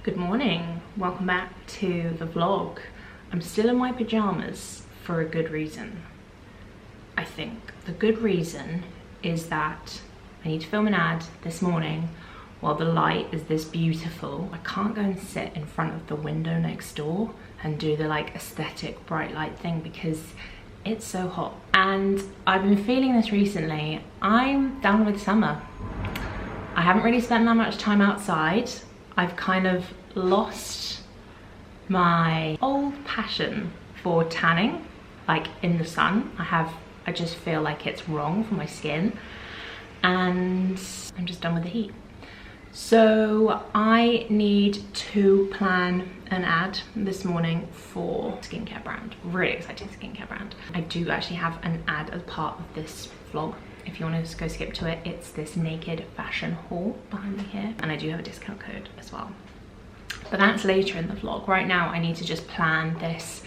Good morning, welcome back to the vlog. I'm still in my pajamas for a good reason. I think the good reason is that I need to film an ad this morning while the light is this beautiful. I can't go and sit in front of the window next door and do the like aesthetic bright light thing because it's so hot. And I've been feeling this recently. I'm done with summer. I haven't really spent that much time outside. I've kind of lost my old passion for tanning, like in the sun. I just feel like it's wrong for my skin and I'm just done with the heat. So I need to plan an ad this morning for a skincare brand, really exciting skincare brand. I do actually have an ad as part of this vlog. If you want to go skip to it, it's this naked fashion haul behind me here. And I do have a discount code as well. But that's later in the vlog. Right now, I need to just plan this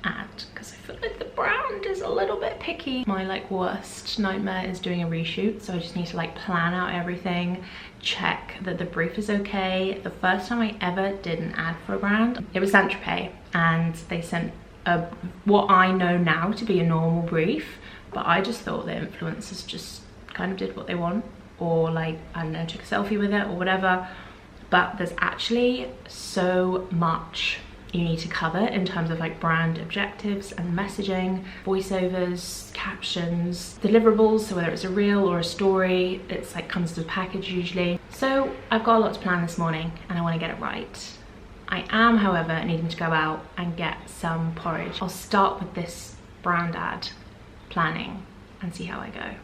ad because I feel like the brand is a little bit picky. My like worst nightmare is doing a reshoot. So I just need to like plan out everything, check that the brief is okay. The first time I ever did an ad for a brand, it was Saint-Tropez, and they sent what I know now to be a normal brief. But I just thought the influencers just kind of did what they want, or like, I don't know, took a selfie with it or whatever. But there's actually so much you need to cover in terms of like brand objectives and messaging, voiceovers, captions, deliverables. So whether it's a reel or a story, it's like comes to a package usually. So I've got a lot to plan this morning and I want to get it right. I am, however, needing to go out and get some porridge. I'll start with this brand ad planning and see how I go.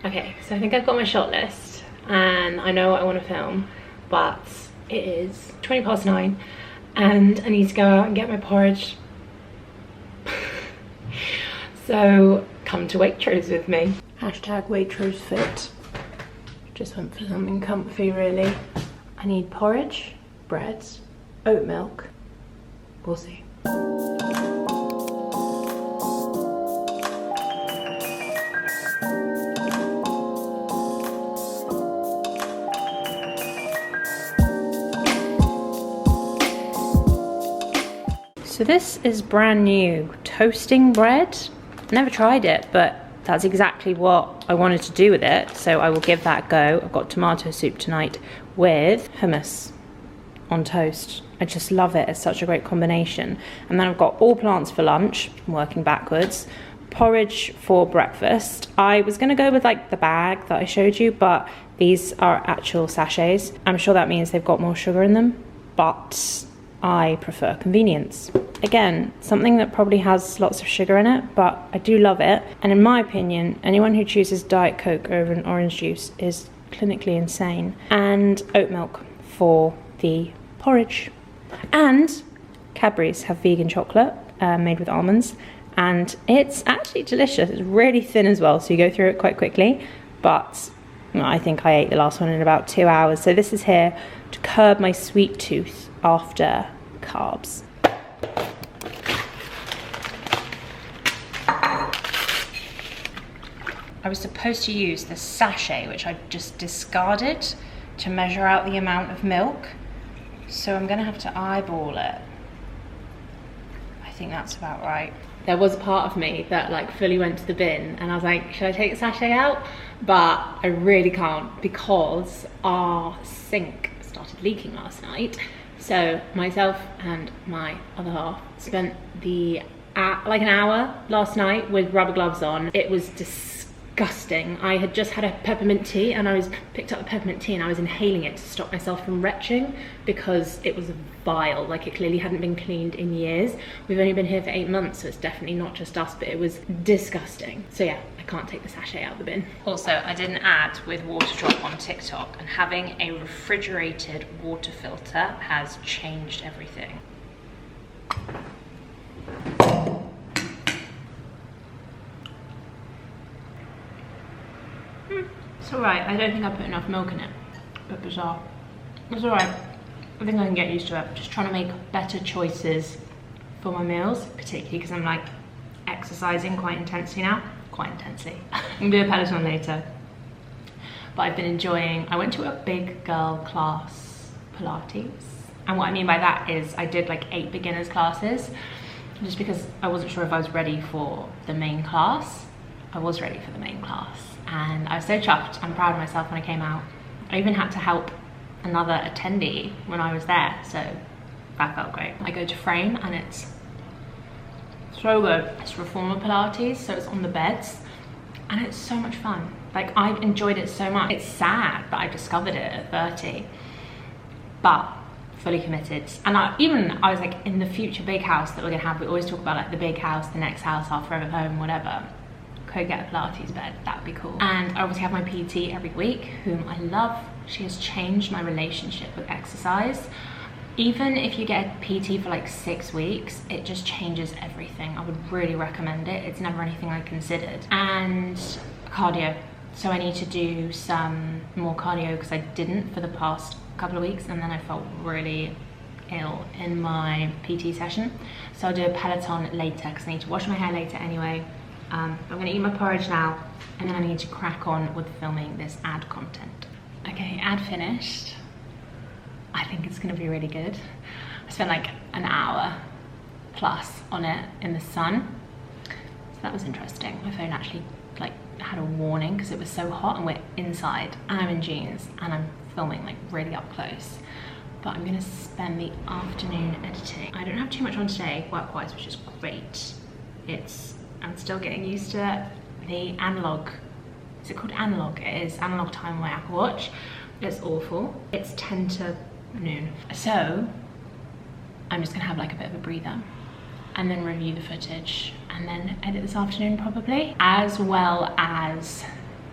Okay, so I think I've got my shot list and I know what I want to film, but it is 9:20 and I need to go out and get my porridge. So come to Waitrose with me. Hashtag Waitrose fit. Just went for something comfy really. I need porridge, bread, oat milk. We'll see. So this is brand new toasting bread. Never tried it, but that's exactly what I wanted to do with it. So I will give that a go. I've got tomato soup tonight with hummus on toast. I just love it. It's such a great combination. And then I've got all plants for lunch, I'm working backwards. Porridge for breakfast. I was gonna go with like the bag that I showed you, but these are actual sachets. I'm sure that means they've got more sugar in them, but I prefer convenience. Again, something that probably has lots of sugar in it, but I do love it. And in my opinion, anyone who chooses Diet Coke over an orange juice is clinically insane. And oat milk for the porridge. And Cadbury's have vegan chocolate made with almonds. And it's actually delicious. It's really thin as well, so you go through it quite quickly. But I think I ate the last one in about 2 hours. So this is here to curb my sweet tooth after carbs. I was supposed to use the sachet, which I just discarded, to measure out the amount of milk. So I'm gonna have to eyeball it. I think that's about right. There was a part of me that like fully went to the bin and I was like, should I take the sachet out? But I really can't because our sink started leaking last night. So myself and my other half spent like an hour last night with rubber gloves on. It was disgusting. I had just had a peppermint tea and I picked up the peppermint tea and I was inhaling it to stop myself from retching because it was vile. Like it clearly hadn't been cleaned in years. We've only been here for 8 months, so it's definitely not just us, but it was disgusting. So yeah, I can't take the sachet out of the bin. Also, I did an ad with water drop on TikTok and having a refrigerated water filter has changed everything. It's alright, I don't think I put enough milk in it. A bit bizarre. It's alright. I think I can get used to it. Just trying to make better choices for my meals, particularly because I'm like exercising quite intensely now. Quite intensely. I'm gonna do a Peloton later. But I've been enjoying, I went to a big girl class Pilates. And what I mean by that is I did like 8 beginners classes, just because I wasn't sure if I was ready for the main class. I was ready for the main class. And I was so chuffed and proud of myself when I came out. I even had to help another attendee when I was there, so that felt great. I go to Frame and it's so good. It's Reformer Pilates, so it's on the beds and it's so much fun. Like, I've enjoyed it so much. It's sad that I discovered it at 30, but fully committed. And I was like, in the future big house that we're gonna have, we always talk about like the big house, the next house, our forever home, whatever. Could get a Pilates bed, that'd be cool. And I obviously have my PT every week, whom I love. She has changed my relationship with exercise. Even if you get a PT for like 6 weeks, it just changes everything. I would really recommend it. It's never anything I considered. And cardio. So I need to do some more cardio because I didn't for the past couple of weeks, and then I felt really ill in my PT session. So I'll do a Peloton later because I need to wash my hair later anyway. I'm gonna eat my porridge now, and then I need to crack on with filming this ad content. Okay, ad finished. I think it's gonna be really good. I spent like an hour plus on it in the sun. So that was interesting. My phone actually like had a warning because it was so hot, and we're inside and I'm in jeans and I'm filming like really up close. But I'm gonna spend the afternoon editing. I don't have too much on today work-wise, which is great. I'm still getting used to the analog. Is it called analog? It is analog time on my Apple Watch. It's awful. It's 10 to noon. So I'm just gonna have like a bit of a breather and then review the footage and then edit this afternoon probably, as well as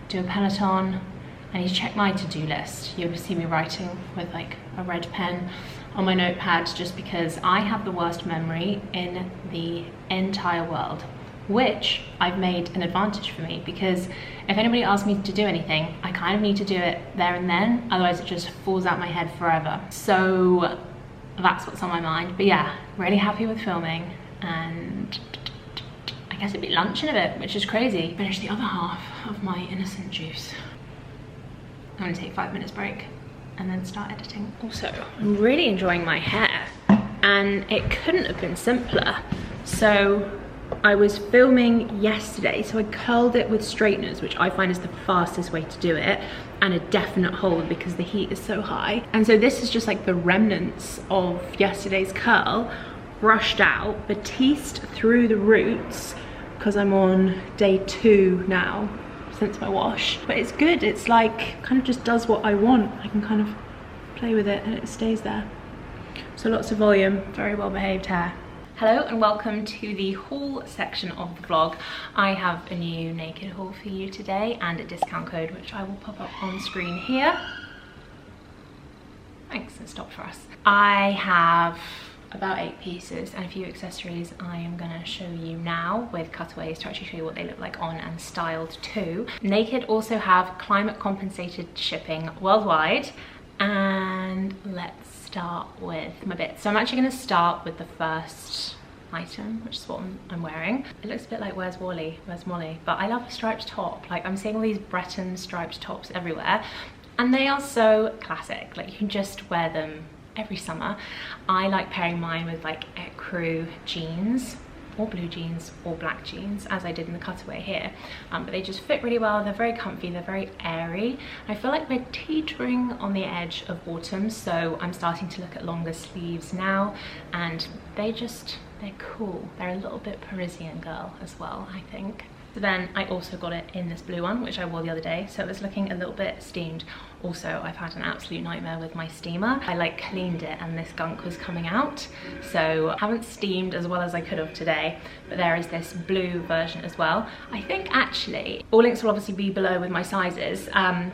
do a Peloton. I need to check my to-do list. You'll see me writing with like a red pen on my notepad, just because I have the worst memory in the entire world, which I've made an advantage for me, because if anybody asks me to do anything, I kind of need to do it there and then, otherwise it just falls out my head forever. So that's what's on my mind. But yeah, really happy with filming, and I guess it'd be lunch in a bit, which is crazy. Finish the other half of my innocent juice. I'm gonna take a 5 minutes break and then start editing. Also, I'm really enjoying my hair, and it couldn't have been simpler. So I was filming yesterday, so I curled it with straighteners, which I find is the fastest way to do it, and a definite hold because the heat is so high. And so this is just like the remnants of yesterday's curl, brushed out, batiste through the roots, because I'm on day 2 now since my wash. But it's good, it's like kind of just does what I want. I can kind of play with it and it stays there. So lots of volume, very well behaved hair. Hello and welcome to the haul section of the vlog. I have a new naked haul for you today and a discount code, which I will pop up on screen here. Thanks, and stop for us. I have about 8 pieces and a few accessories I am gonna show you now, with cutaways to actually show you what they look like on, and styled too. Naked also have climate compensated shipping worldwide, and let's start with my bits. So I'm actually gonna start with the first item, which is what I'm wearing. It looks a bit like Where's Mollie, but I love a striped top. Like, I'm seeing all these Breton striped tops everywhere, and they are so classic. Like, you can just wear them every summer. I like pairing mine with like ecru jeans, or blue jeans, or black jeans, as I did in the cutaway here. But they just fit really well, they're very comfy, they're very airy. I feel like we're teetering on the edge of autumn, so I'm starting to look at longer sleeves now, and they're cool. They're a little bit Parisian girl as well, I think. So then I also got it in this blue one, which I wore the other day, so it was looking a little bit steamed. Also, I've had an absolute nightmare with my steamer. I like cleaned it and this gunk was coming out, so I haven't steamed as well as I could have today. But there is this blue version as well. I think actually, all links will obviously be below with my sizes,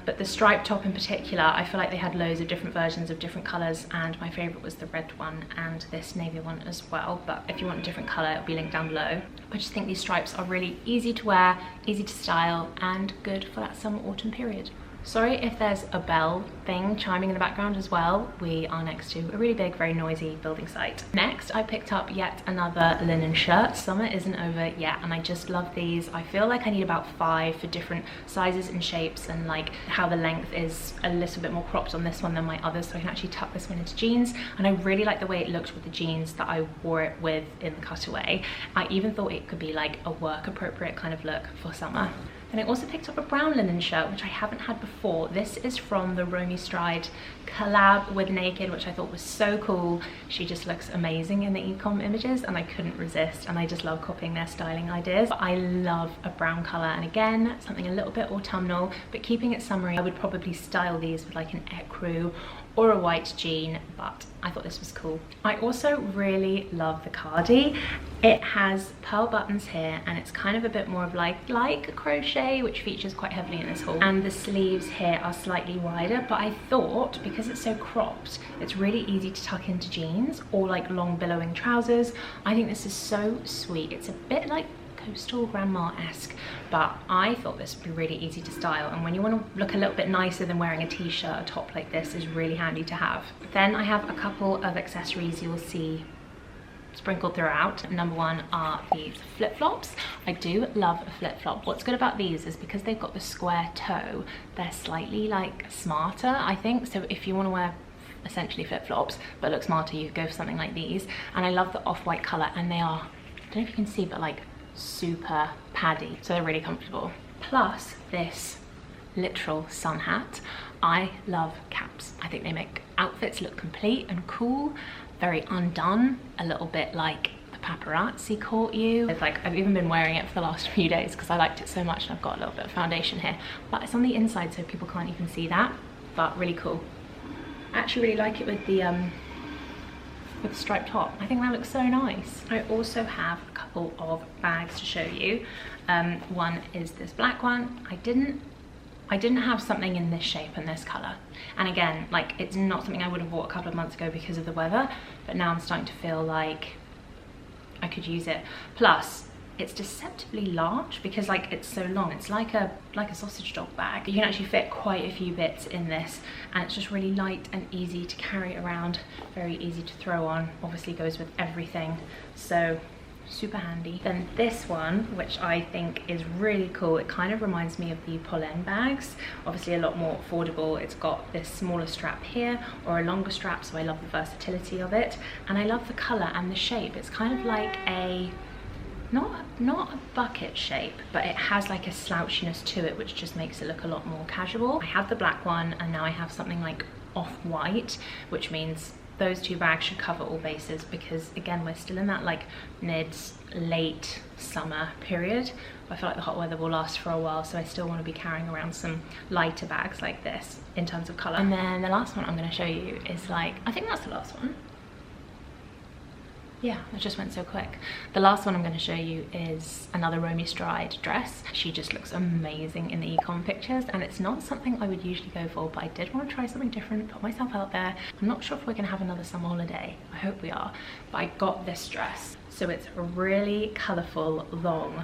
but the striped top in particular, I feel like they had loads of different versions of different colours, and my favourite was the red one and this navy one as well. But if you want a different colour, it'll be linked down below. I just think these stripes are really easy to wear, easy to style, and good for that summer autumn period. Sorry if there's a bell thing chiming in the background as well. We are next to a really big, very noisy building site. Next, I picked up yet another linen shirt. Summer isn't over yet, and I just love these. I feel like I need about 5 for different sizes and shapes, and like how the length is a little bit more cropped on this one than my others, so I can actually tuck this one into jeans. And I really like the way it looked with the jeans that I wore it with in the cutaway. I even thought it could be like a work appropriate kind of look for summer. And I also picked up a brown linen shirt, which I haven't had before. This is from the Romy Stride collab with Naked, which I thought was so cool. She just looks amazing in the e-com images, and I couldn't resist, and I just love copying their styling ideas. But I love a brown colour, and again, something a little bit autumnal, but keeping it summery. I would probably style these with like an ecru or a white jean, but I thought this was cool. I also really love the cardi. It has pearl buttons here, and it's kind of a bit more of like a crochet, which features quite heavily in this haul. And the sleeves here are slightly wider, but I thought because it's so cropped, it's really easy to tuck into jeans or like long billowing trousers. I think this is so sweet. It's a bit like coastal grandma-esque, but I thought this would be really easy to style, and when you want to look a little bit nicer than wearing a t-shirt, a top like this is really handy to have. Then I have a couple of accessories you'll see sprinkled throughout. Number one are these flip-flops. I do love a flip-flop. What's good about these is because they've got the square toe, they're slightly like smarter, I think. So if you want to wear essentially flip-flops but look smarter, you could go for something like these. And I love the off-white color, and they are, I don't know if you can see, but like super paddy, so they're really comfortable. Plus this literal sun hat. I love caps. I think they make outfits look complete and cool, very undone, a little bit like the paparazzi caught you. It's like I've even been wearing it for the last few days because I liked it so much, and I've got a little bit of foundation here, but it's on the inside so people can't even see that, but really cool. I actually really like it with the striped top. I think that looks so nice. I also have a couple of bags to show you. One is this black one. I didn't have something in this shape and this color, and again, like, it's not something I would have bought a couple of months ago because of the weather, but now I'm starting to feel like I could use it. Plus it's deceptively large because like it's so long. It's like a sausage dog bag. You can actually fit quite a few bits in this, and it's just really light and easy to carry around, very easy to throw on, obviously goes with everything, so super handy. Then this one, which I think is really cool, it kind of reminds me of the Pollen bags, obviously a lot more affordable. It's got this smaller strap here or a longer strap, so I love the versatility of it, and I love the color and the shape. It's kind of like a not a bucket shape, but it has like a slouchiness to it, which just makes it look a lot more casual. I have the black one, and now I have something like off-white, which means those two bags should cover all bases, because again, we're still in that like late summer period. I feel like the hot weather will last for a while, so I still want to be carrying around some lighter bags like this in terms of color. And then the last one I'm going to show you is like, I think that's the last one. Yeah, it just went so quick. The last one I'm going to show you is another Romy Stride dress. She just looks amazing in the e-com pictures, and it's not something I would usually go for, but I did want to try something different, put myself out there. I'm not sure if we're going to have another summer holiday. I hope we are, but I got this dress. So it's a really colourful, long,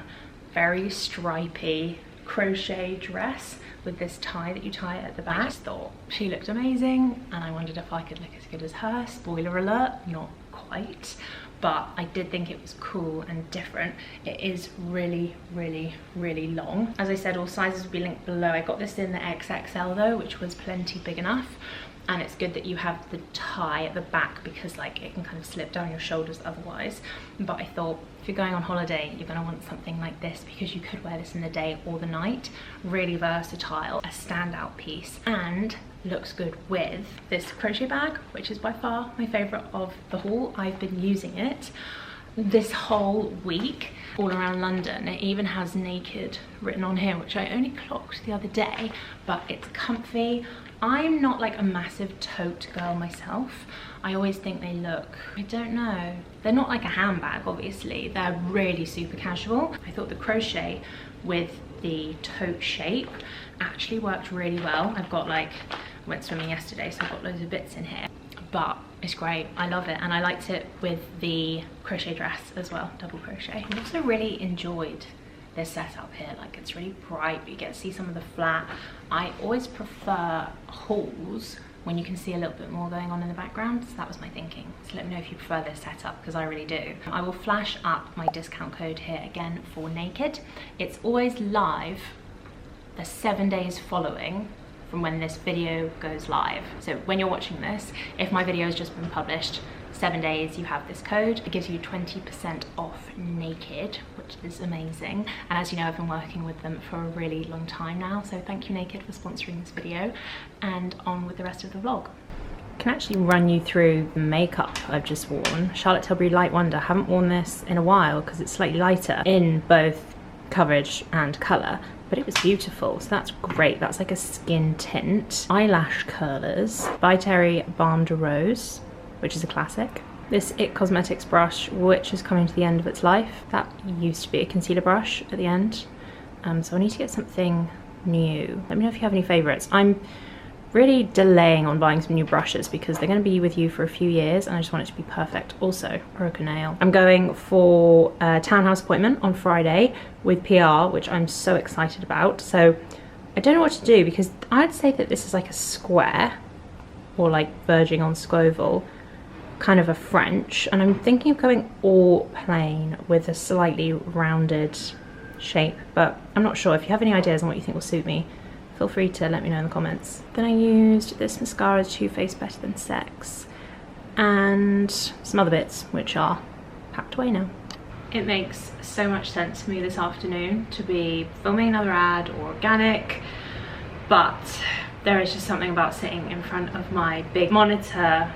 very stripy crochet dress with this tie that you tie at the back. I just thought she looked amazing, and I wondered if I could look as good as her. Spoiler alert, not quite, but I did think it was cool and different. It is really, really, really long. As I said, all sizes will be linked below. I got this in the XXL though, which was plenty big enough. And it's good that you have the tie at the back, because like it can kind of slip down your shoulders otherwise. But I thought if you're going on holiday, you're gonna want something like this, because you could wear this in the day or the night. Really versatile, a standout piece, and looks good with this crochet bag, which is by far my favorite of the haul. I've been using it this whole week all around London. It even has Naked written on here, which I only clocked the other day, but it's comfy. I'm not like a massive tote girl myself. I always think they look, I don't know, they're not like a handbag, obviously. They're really super casual. I thought the crochet with the tote shape actually worked really well. I've got like, I went swimming yesterday, so I've got loads of bits in here, but it's great. I love it, and I liked it with the crochet dress as well, double crochet. I also really enjoyed this setup here. Like, it's really bright, but you get to see some of the flat. I always prefer hauls when you can see a little bit more going on in the background, so that was my thinking. So let me know if you prefer this setup, because I really do. I will flash up my discount code here again for Naked. It's always live the 7 days following from when this video goes live. So when you're watching this, if my video has just been published, 7 days, you have this code. It gives you 20% off Naked, which is amazing. And as you know, I've been working with them for a really long time now, so thank you, Naked, for sponsoring this video. And on with the rest of the vlog. I can actually run you through the makeup I've just worn. Charlotte Tilbury Light Wonder. I haven't worn this in a while because it's slightly lighter in both coverage and colour, but it was beautiful, so that's great. That's like a skin tint. Eyelash curlers by Terry Balm de Rose, which is a classic. This IT Cosmetics brush, which is coming to the end of its life. That used to be a concealer brush at the end. So I need to get something new. Let me know if you have any favorites. I'm really delaying on buying some new brushes because they're gonna be with you for a few years and I just want it to be perfect. Also, broke a nail. I'm going for a townhouse appointment on Friday with PR, which I'm so excited about. So I don't know what to do because I'd say that this is like a square or like verging on squoval, kind of a French, and I'm thinking of going all plain with a slightly rounded shape, but I'm not sure. If you have any ideas on what you think will suit me, feel free to let me know in the comments. Then I used this mascara, Too Faced Better Than Sex, and some other bits which are packed away now. It makes so much sense to me this afternoon to be filming another ad or organic, but there is just something about sitting in front of my big monitor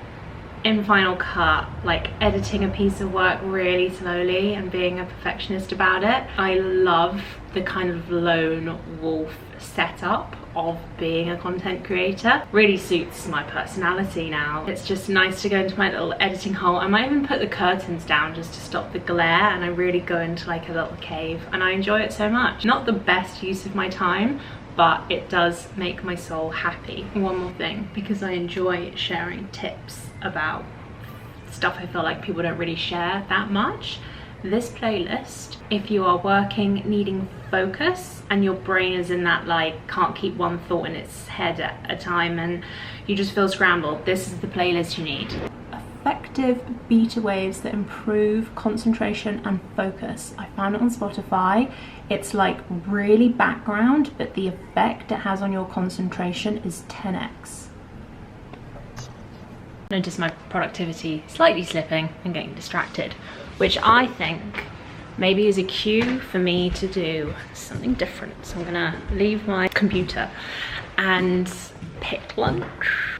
in Final Cut, like editing a piece of work really slowly and being a perfectionist about it. I love the kind of lone wolf setup of being a content creator. Really suits my personality now. It's just nice to go into my little editing hole. I might even put the curtains down just to stop the glare, and I really go into like a little cave and I enjoy it so much. Not the best use of my time, but it does make my soul happy. One more thing, because I enjoy sharing tips about stuff I feel like people don't really share that much. This playlist, if you are working, needing focus, and your brain is in that like can't keep one thought in its head at a time and you just feel scrambled, this is the playlist you need. Effective beta waves that improve concentration and focus. I found it on Spotify. It's like really background, but the effect it has on your concentration is 10x. Notice my productivity slightly slipping and getting distracted, which I think maybe is a cue for me to do something different. So I'm gonna leave my computer and pick lunch.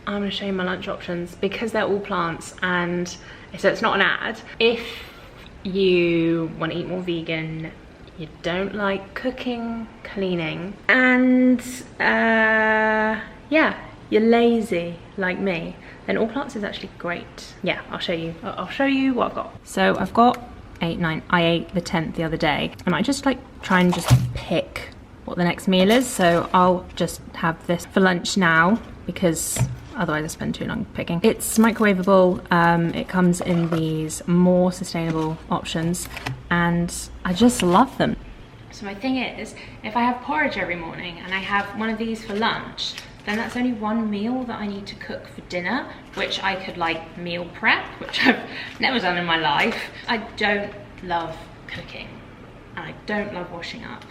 I'm gonna show you my lunch options because they're all plants, and so it's not an ad. If you want to eat more vegan, you don't like cooking, cleaning, and yeah, you're lazy like me, then all plants is actually great. Yeah, I'll show you what I've got. So I've got 8, 9, I ate the 10th the other day, and I just like try and just pick what the next meal is. So I'll just have this for lunch now because otherwise I spend too long picking. It's microwavable, it comes in these more sustainable options and I just love them. So my thing is, if I have porridge every morning and I have one of these for lunch, then that's only one meal that I need to cook for dinner, which I could like meal prep, which I've never done in my life. I don't love cooking and I don't love washing up.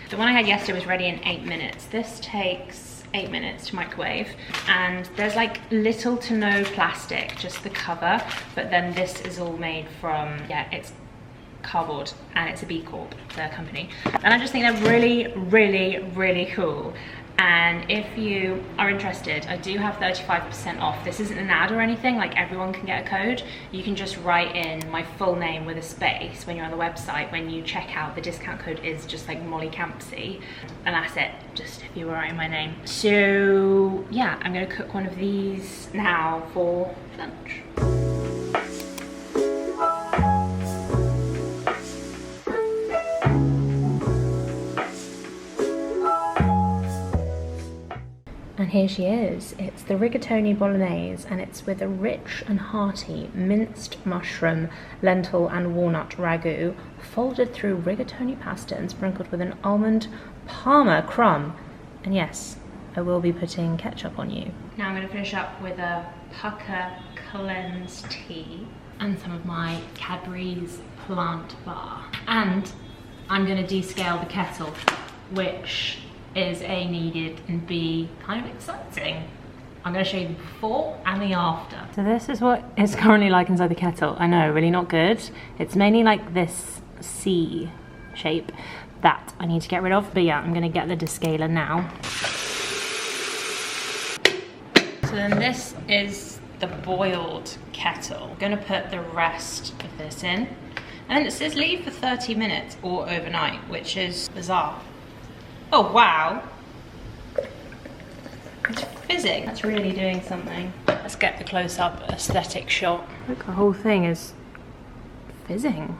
The one I had yesterday was ready in 8 minutes. This takes 8 minutes to microwave, and there's like little to no plastic, just the cover, but then this is all made from, yeah, it's cardboard and it's a B Corp, the company. And I just think they're really, really, really cool. And if you are interested, I do have 35% off. This isn't an ad or anything, like everyone can get a code. You can just write in my full name with a space when you're on the website. When you check out, the discount code is just like Mollie Campsie, and that's it, just if you were writing my name. So yeah, I'm gonna cook one of these now for lunch. And And here she is. It's the rigatoni bolognese, and it's with a rich and hearty minced mushroom, lentil and walnut ragu, folded through rigatoni pasta and sprinkled with an almond parma crumb. And yes, I will be putting ketchup on you. Now I'm going to finish up with a pucker cleanse tea and some of my Cadbury's plant bar. And I'm going to descale the kettle, which is A, needed, and B, kind of exciting. I'm going to show you the before and the after. So this is what it's currently like inside the kettle. I know, really not good. It's mainly like this C shape that I need to get rid of. But yeah, I'm going to get the descaler now. So then this is the boiled kettle. I'm going to put the rest of this in. And then it says leave for 30 minutes or overnight, which is bizarre. Oh wow, it's fizzing. That's really doing something. Let's get the close-up aesthetic shot. Look, the whole thing is fizzing.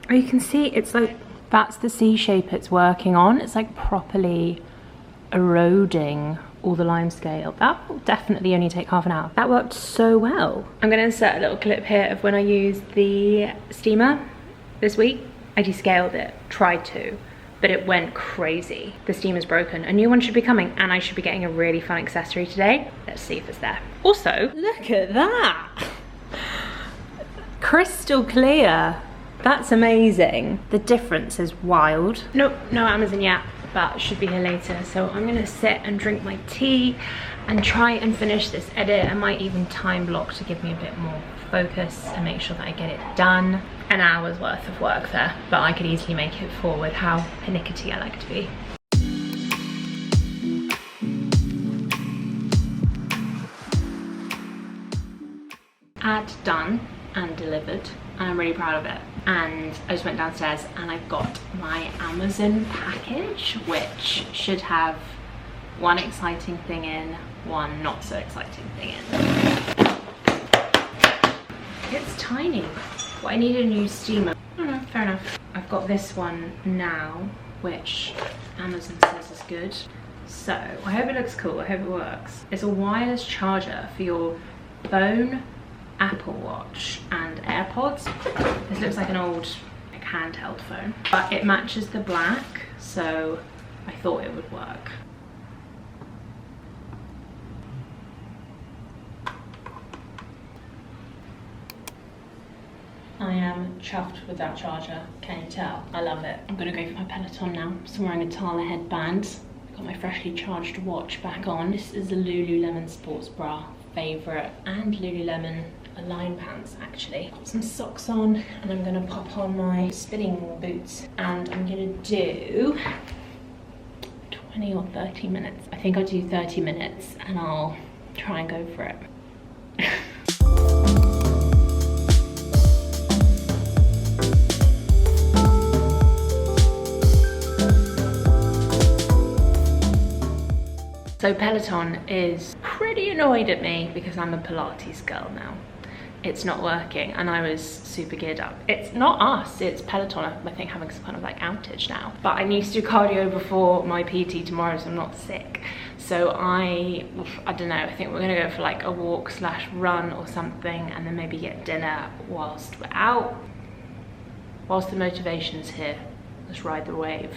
Oh, you can see it's like, that's the C shape it's working on. It's like properly eroding all the lime scale. That will definitely only take half an hour. That worked so well. I'm gonna insert a little clip here of when I used the steamer this week. I descaled it, tried to, but it went crazy. The steamer's broken. A new one should be coming, and I should be getting a really fun accessory today. Let's see if it's there. Also, look at that. Crystal clear. That's amazing. The difference is wild. Nope, no Amazon yet, but should be here later. So I'm gonna sit and drink my tea and try and finish this edit. I might even time block to give me a bit more focus and make sure that I get it done. An hour's worth of work there, but I could easily make it for with how pernickety I like to be. Ad done and delivered, and I'm really proud of it. And I just went downstairs and I got my Amazon package, which should have one exciting thing in, one not so exciting thing in. It's tiny. Well, I need a new steamer. Oh no, fair enough. I've got this one now, which Amazon says is good. So I hope it looks cool, I hope it works. It's a wireless charger for your phone, Apple Watch and AirPods. This looks like an old handheld phone, but it matches the black, so I thought it would work. I am chuffed with that charger, can you tell? I love it. I'm gonna go for my Peloton now. So I'm wearing a Tala headband. Got my freshly charged watch back on. This is a Lululemon sports bra favorite, and Lululemon Align pants actually. Got some socks on, and I'm gonna pop on my spinning boots, and I'm gonna do 20 or 30 minutes. I think I'll do 30 minutes and I'll try and go for it. So Peloton is pretty annoyed at me because I'm a Pilates girl now. It's not working, and I was super geared up. It's not us, it's Peloton, I think, having some kind of like outage now. But I need to do cardio before my PT tomorrow, so I'm not sick. So I don't know, I think we're gonna go for like a walk slash run or something, and then maybe get dinner whilst we're out. Whilst the motivation's here, let's ride the wave.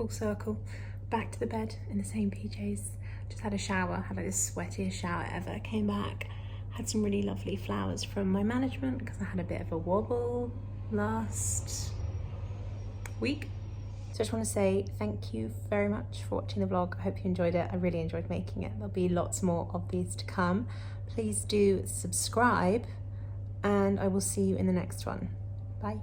Circle back to the bed in the same PJs. Just had a shower, had like the sweatiest shower ever. Came back, had some really lovely flowers from my management because I had a bit of a wobble last week. So I just want to say thank you very much for watching the vlog. I hope you enjoyed it. I really enjoyed making it. There'll be lots more of these to come. Please do subscribe and I will see you in the next one. Bye.